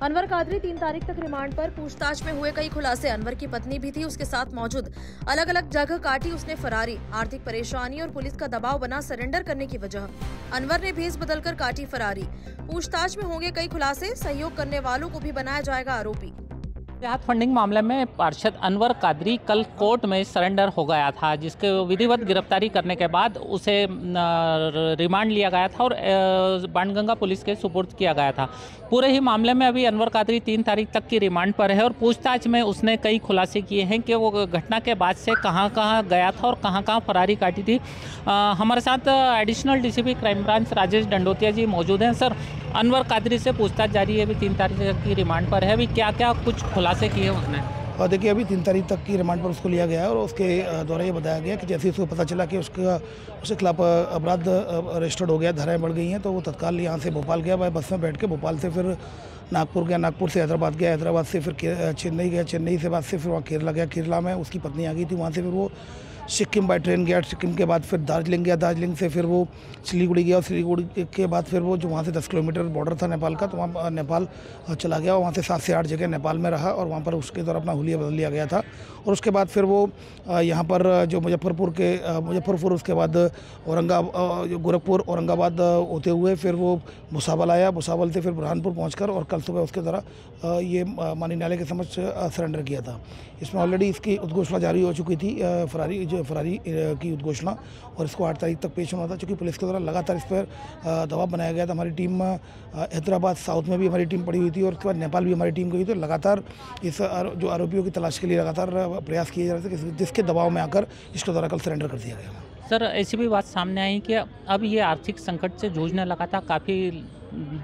अनवर कादरी 3 तारीख तक रिमांड पर। पूछताछ में हुए कई खुलासे। अनवर की पत्नी भी थी उसके साथ मौजूद। अलग अलग जगह काटी उसने फरारी। आर्थिक परेशानी और पुलिस का दबाव बना सरेंडर करने की वजह। अनवर ने भेस बदलकर काटी फरारी। पूछताछ में होंगे कई खुलासे। सहयोग करने वालों को भी बनाया जाएगा आरोपी। देहात फंडिंग मामले में पार्षद अनवर कादरी कल कोर्ट में सरेंडर हो गया था, जिसके विधिवत गिरफ्तारी करने के बाद उसे रिमांड लिया गया था और बाणगंगा पुलिस के सुपुर्द किया गया था। पूरे ही मामले में अभी अनवर कादरी 3 तारीख तक की रिमांड पर है और पूछताछ में उसने कई खुलासे किए हैं कि वो घटना के बाद से कहां कहां गया था और कहां कहां फरारी काटी थी। हमारे साथ additional DCP crime branch Rajesh Dandotiya ji मौजूद हैं। सर, अनवर कादरी से पूछताछ जारी है, अभी 3 तारीख तक की रिमांड पर है। अभी क्या क्या कुछ खुलासे किए उसने? और देखिए, अभी 3 तारीख तक की रिमांड पर उसको लिया गया है और उसके द्वारा ये बताया गया कि जैसे उसको पता चला कि उसके खिलाफ अपराध रजिस्टर्ड हो गया, धाराएं बढ़ गई हैं, तो वो तत्काल यहाँ से भोपाल गया। वह बस में बैठ के भोपाल से फिर नागपुर गया, नागपुर से हैदराबाद गया, हैदराबाद से फिर चेन्नई गया, चेन्नई से बाद से फिर वहाँ केरला गया। केरला में उसकी पत्नी आ गई थी, वहाँ से फिर वो सिक्किम बाय ट्रेन गया। सिक्किम के बाद फिर दार्जिलिंग गया, दार्जिलिंग से फिर वो सिलीगुड़ी गया और सिलीगुड़ी के बाद फिर वो जो वहाँ से 10 किलोमीटर बॉर्डर था नेपाल का, तो वहाँ नेपाल चला गया। वहाँ से 7 से 8 जगह नेपाल में रहा और वहाँ पर उसके द्वारा अपना हुलिया बदल लिया गया था। और उसके बाद फिर वो यहाँ पर जो मुजफ्फरपुर उसके बाद गोरखपुर औरंगाबाद होते हुए फिर वो भुसावल आया। भुसावल से फिर बुरहानपुर पहुँचकर और कल सुबह उसके द्वारा ये माननीय न्यायालय के समक्ष सरेंडर किया था। इसमें ऑलरेडी इसकी उद्घोषणा जारी हो चुकी थी, फरारी की उद्घोषणा, और इसको 8 तारीख तक पेश होना था। चूँकि पुलिस के द्वारा लगातार इस पर दबाव बनाया गया था। हमारी टीम हैदराबाद साउथ में भी हमारी टीम पड़ी हुई थी और उसके बाद नेपाल भी हमारी टीम गई थी। तो लगातार इस जो आरोपियों की तलाश के लिए लगातार प्रयास किए जा रहे थे, जिसके दबाव में आकर इसके द्वारा कल सरेंडर कर दिया गया। सर, ऐसी भी बात सामने आई कि अब ये आर्थिक संकट से जूझने लगा था। काफ़ी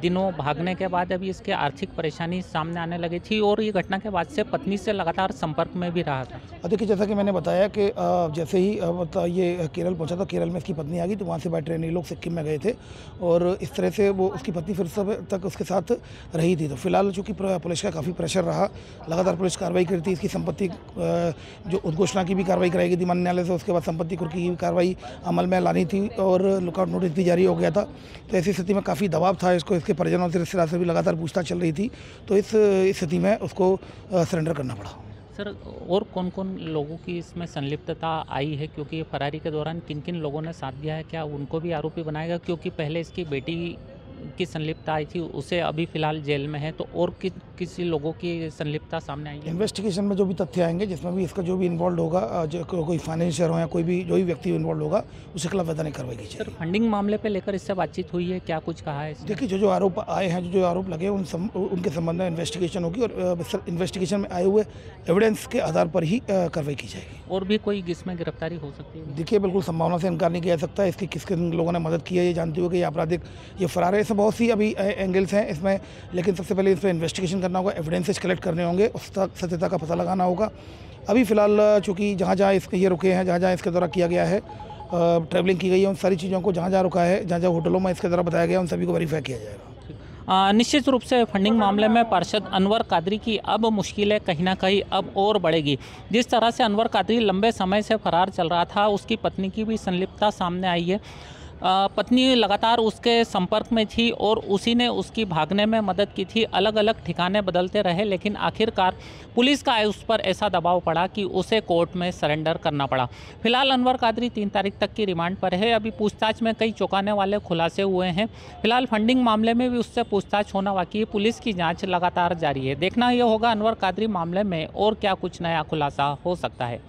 दिनों भागने के बाद अभी इसके आर्थिक परेशानी सामने आने लगी थी और ये घटना के बाद से पत्नी से लगातार संपर्क में भी रहा था। देखिए, जैसा कि मैंने बताया कि जैसे ही ये केरल पहुंचा तो केरल में इसकी पत्नी आ गई, तो वहाँ से बाय ट्रेन ये लोग सिक्किम में गए थे और इस तरह से वो उसकी पत्नी फिर सब तक उसके साथ रही थी। तो फिलहाल चूँकि पुलिस का काफ़ी प्रेशर रहा, लगातार पुलिस कार्रवाई करती थी। इसकी संपत्ति जो उद्घोषणा की भी कार्रवाई कराई गई थी माननीय न्यायालय से, उसके बाद संपत्ति कुर्की की कार्रवाई अमल में लानी थी और लुकआउट नोटिस भी जारी हो गया था। तो ऐसी स्थिति में काफ़ी दबाव था इसको, इसके परिजनों से रिश्तेदार से भी लगातार पूछताछ चल रही थी। तो इस स्थिति में उसको सरेंडर करना पड़ा। सर, और कौन कौन लोगों की इसमें संलिप्तता आई है? क्योंकि फरारी के दौरान किन किन लोगों ने साथ दिया है, क्या उनको भी आरोपी बनाएगा? क्योंकि पहले इसकी बेटी की संलिप्तता आई थी, उसे अभी फिलहाल जेल में है, तो और किसी लोगों की संलिप्तता सामने आई है? इन्वेस्टिगेशन में जो भी तथ्य आएंगे, जिसमें भी इसका जो भी इन्वॉल्व होगा, जो कोई फाइनेंशियर हो या कोई भी जो भी व्यक्ति इन्वॉल्व होगा, उसके खिलाफ वैधानिक कार्रवाई की जाएगी। सर, फंडिंग मामले पे लेकर इससे बातचीत हुई है, क्या कुछ कहा है? देखिए, जो आरोप आए हैं, जो आरोप लगे उनके संबंध में इन्वेस्टिगेशन होगी और इन्वेस्टिगेशन में आए हुए एविडेंस के आधार पर ही कार्रवाई की जाएगी। और भी कोई इसमें गिरफ्तारी हो सकती है? देखिए, बिल्कुल संभावना से इनकार नहीं किया जा सकता। इसकी किस लोगों ने मदद की है, ये जानते हुए कि ये आपराधिक ये फरार है। इसमें बहुत सी अभी एंगल्स हैं इसमें, लेकिन सबसे पहले इस पर इन्वेस्टिगेशन करना होगा, एविडेंसेस कलेक्ट करने होंगे, उस सत्यता का पता लगाना होगा। अभी फिलहाल चूँकि जहाँ जहाँ इसके ये रुके हैं, जहाँ जहाँ इसके द्वारा किया गया है, ट्रैवलिंग की गई है, उन सारी चीज़ों को जहाँ जहाँ रुका है, जहाँ जहाँ होटलों में इसके द्वारा बताया गया, उन सभी को वेरीफाई किया जाएगा। निश्चित रूप से फंडिंग मामले में पार्षद अनवर कादरी की अब मुश्किलें कहीं ना कहीं अब और बढ़ेगी। जिस तरह से अनवर कादरी लंबे समय से फरार चल रहा था, उसकी पत्नी की भी संलिप्तता सामने आई है। पत्नी लगातार उसके संपर्क में थी और उसी ने उसकी भागने में मदद की थी। अलग अलग ठिकाने बदलते रहे, लेकिन आखिरकार पुलिस का उस पर ऐसा दबाव पड़ा कि उसे कोर्ट में सरेंडर करना पड़ा। फिलहाल अनवर कादरी 3 तारीख तक की रिमांड पर है। अभी पूछताछ में कई चौंकाने वाले खुलासे हुए हैं। फिलहाल फंडिंग मामले में भी उससे पूछताछ होना बाकी है। पुलिस की जाँच लगातार जारी है। देखना यह होगा अनवर कादरी मामले में और क्या कुछ नया खुलासा हो सकता है।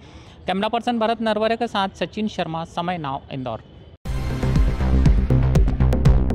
कैमरा पर्सन भरत नरवरे के साथ सचिन शर्मा, समय नाउ, इंदौर।